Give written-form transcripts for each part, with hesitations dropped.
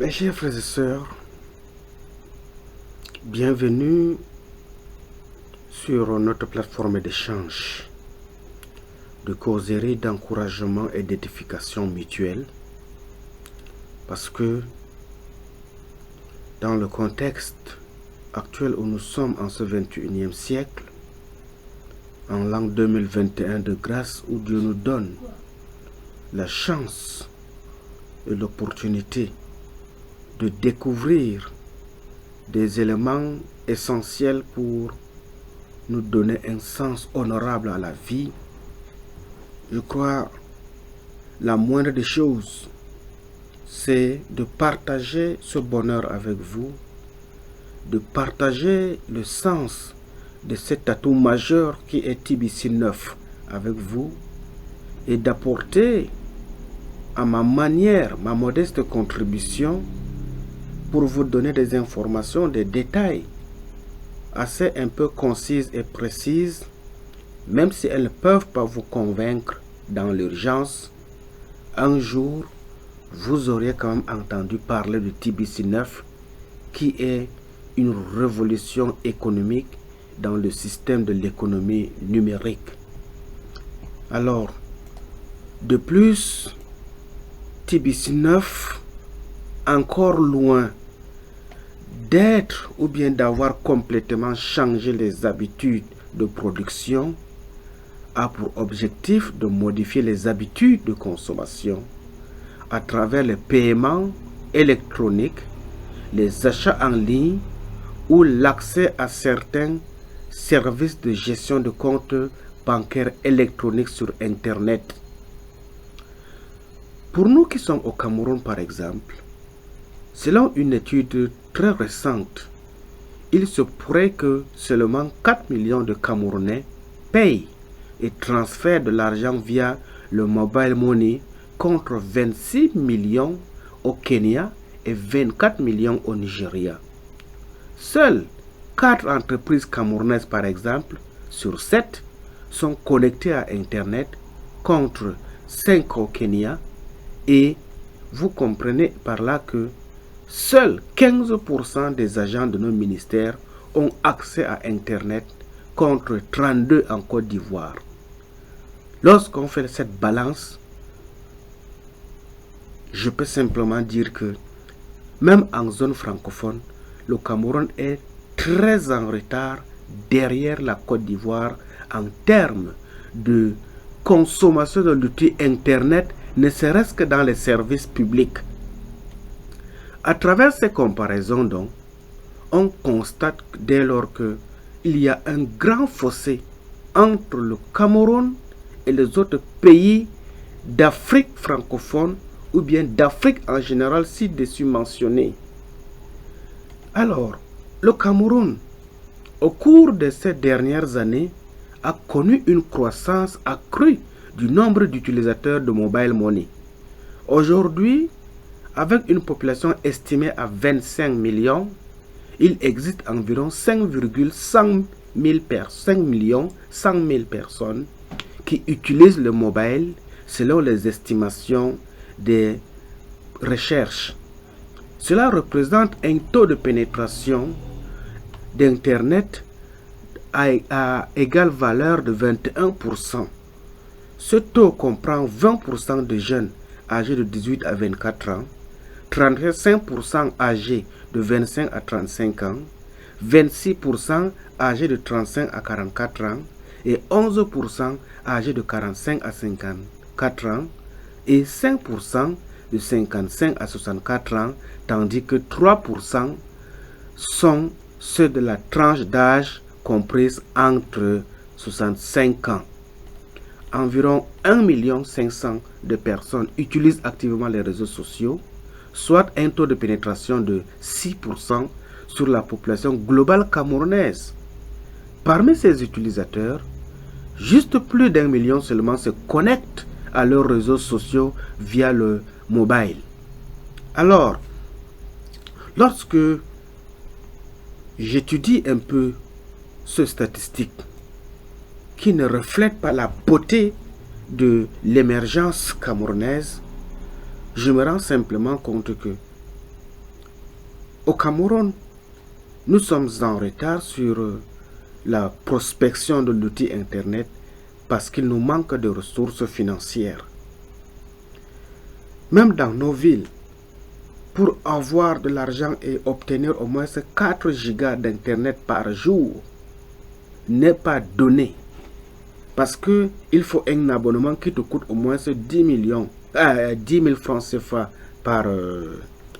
Mes chers frères et sœurs, bienvenue sur notre plateforme d'échange, de causerie, d'encouragement et d'édification mutuelle. Parce que dans le contexte actuel où nous sommes en ce 21e siècle, en l'an 2021 de grâce, où Dieu nous donne la chance et l'opportunité de découvrir des éléments essentiels pour nous donner un sens honorable à la vie, je crois la moindre des choses, c'est de partager ce bonheur avec vous, de partager le sens de cet atout majeur qui est TBC 9 avec vous et d'apporter à ma manière, ma modeste contribution pour vous donner des informations, des détails assez un peu concises et précises, même si elles ne peuvent pas vous convaincre dans l'urgence. Un jour, vous auriez quand même entendu parler de TBC 9 qui est une révolution économique dans le système de l'économie numérique. Alors, de plus, TBC 9, encore loin d'être ou bien d'avoir complètement changé les habitudes de production, a pour objectif de modifier les habitudes de consommation à travers les paiements électroniques, les achats en ligne ou l'accès à certains services de gestion de comptes bancaires électroniques sur Internet. Pour nous qui sommes au Cameroun par exemple, selon une étude très récente, il se pourrait que seulement 4 millions de Camerounais payent et transfèrent de l'argent via le mobile money contre 26 millions au Kenya et 24 millions au Nigeria. Seules 4 entreprises camerounaises par exemple sur 7 sont connectées à Internet contre 5 au Kenya, et vous comprenez par là que seuls 15% des agents de nos ministères ont accès à Internet contre 32 en Côte d'Ivoire. Lorsqu'on fait cette balance, je peux simplement dire que même en zone francophone, le Cameroun est très en retard derrière la Côte d'Ivoire en termes de consommation de l'outil Internet, ne serait-ce que dans les services publics. À travers ces comparaisons, donc, on constate dès lors qu'il y a un grand fossé entre le Cameroun et les autres pays d'Afrique francophone ou bien d'Afrique en général, ci-dessus mentionnés. Alors, le Cameroun, au cours de ces dernières années, a connu une croissance accrue du nombre d'utilisateurs de mobile money. Aujourd'hui, avec une population estimée à 25 millions, il existe environ 5,100 millions 100 000 personnes qui utilisent le mobile selon les estimations des recherches. Cela représente un taux de pénétration d'Internet à égale valeur de 21%. Ce taux comprend 20% de jeunes âgés de 18 à 24 ans, 35% âgés de 25 à 35 ans, 26% âgés de 35 à 44 ans et 11% âgés de 45 à 54 ans et 5% de 55 à 64 ans, tandis que 3% sont ceux de la tranche d'âge comprise entre 65 ans. Environ 1,5 million de personnes utilisent activement les réseaux sociaux, soit un taux de pénétration de 6% sur la population globale camerounaise. Parmi ces utilisateurs, juste plus d'1 million seulement se connectent à leurs réseaux sociaux via le mobile. Alors, lorsque j'étudie un peu ces statistiques qui ne reflètent pas la beauté de l'émergence camerounaise, je me rends simplement compte que Au Cameroun, nous sommes en retard sur la prospection de l'outil Internet parce qu'il nous manque de ressources financières. Même dans nos villes, pour avoir de l'argent et obtenir au moins 4 gigas d'Internet par jour n'est pas donné. Parce qu'il faut un abonnement qui te coûte au moins 10 000 francs CFA par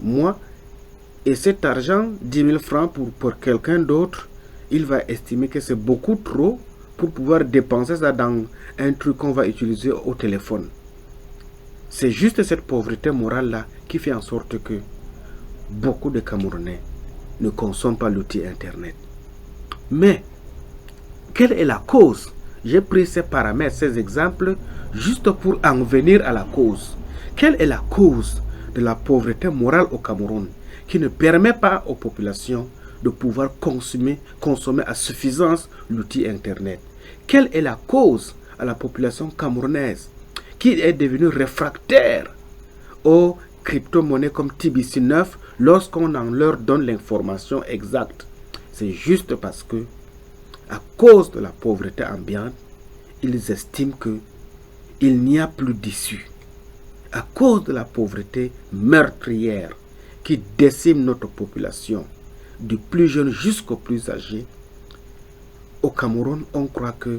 mois. Et cet argent, 10 000 francs pour quelqu'un d'autre, il va estimer que c'est beaucoup trop pour pouvoir dépenser ça dans un truc qu'on va utiliser au téléphone. C'est juste cette pauvreté morale-là qui fait en sorte que beaucoup de Camerounais ne consomment pas l'outil Internet. Mais, quelle est la cause? J'ai pris ces paramètres, ces exemples, juste pour en venir à la cause. Quelle est la cause de la pauvreté morale au Cameroun qui ne permet pas aux populations de pouvoir consommer à suffisance l'outil Internet? Quelle est la cause à la population camerounaise qui est devenue réfractaire aux crypto-monnaies comme TBC9 lorsqu'on en leur donne l'information exacte? C'est juste parce que, à cause de la pauvreté ambiante, ils estiment qu'il n'y a plus d'issue. À cause de la pauvreté meurtrière qui décime notre population, du plus jeune jusqu'au plus âgé, au Cameroun, on croit que,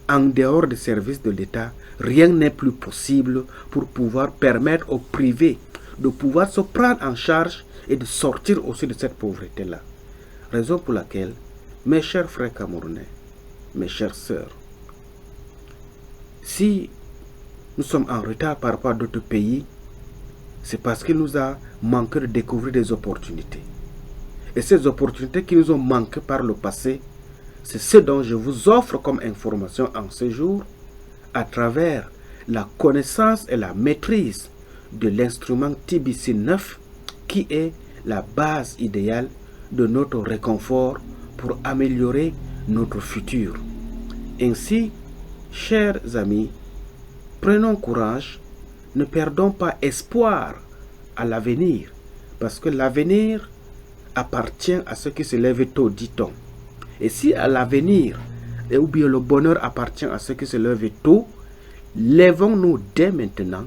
en dehors des services de l'État, rien n'est plus possible pour pouvoir permettre aux privés de pouvoir se prendre en charge et de sortir aussi de cette pauvreté-là. Raison pour laquelle, mes chers frères camerounais, mes chères sœurs, si nous sommes en retard par rapport à d'autres pays, c'est parce qu'il nous a manqué de découvrir des opportunités. Et ces opportunités qui nous ont manqué par le passé, c'est ce dont je vous offre comme information en ce jour, à travers la connaissance et la maîtrise de l'instrument TBC9, qui est la base idéale de notre réconfort pour améliorer notre futur. Ainsi, chers amis, prenons courage, ne perdons pas espoir à l'avenir, parce que l'avenir appartient à ceux qui se lèvent tôt, dit-on. Et si à l'avenir, ou bien le bonheur appartient à ceux qui se lèvent tôt, lèvons-nous dès maintenant,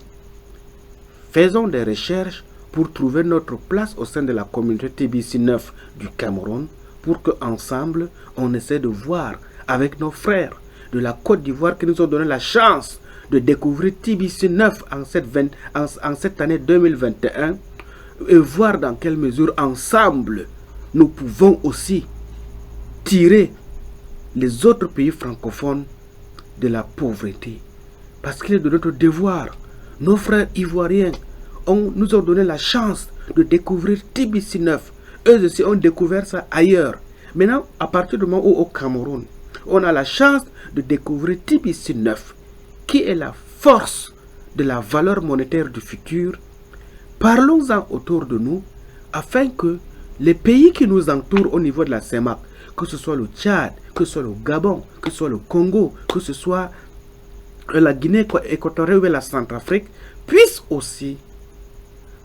faisons des recherches pour trouver notre place au sein de la communauté TBC9 du Cameroun, pour qu'ensemble, on essaie de voir avec nos frères de la Côte d'Ivoire qui nous ont donné la chance de découvrir TBC9 en cette année 2021 et voir dans quelle mesure ensemble nous pouvons aussi tirer les autres pays francophones de la pauvreté. Parce qu'il est de notre devoir. Nos frères ivoiriens nous ont donné la chance de découvrir TBC9. Eux aussi ont découvert ça ailleurs. Maintenant, à partir du moment où au Cameroun, on a la chance de découvrir TBC9, qui est la force de la valeur monétaire du futur, parlons-en autour de nous, afin que les pays qui nous entourent au niveau de la CEMAC, que ce soit le Tchad, que ce soit le Gabon, que ce soit le Congo, que ce soit la Guinée équatoriale ou la Centrafrique, puissent aussi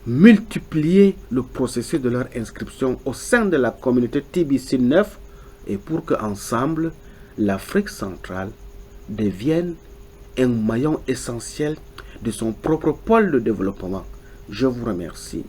multiplier le processus de leur inscription au sein de la communauté TBC9 et pour qu'ensemble, l'Afrique centrale devienne un maillon essentiel de son propre pôle de développement. Je vous remercie.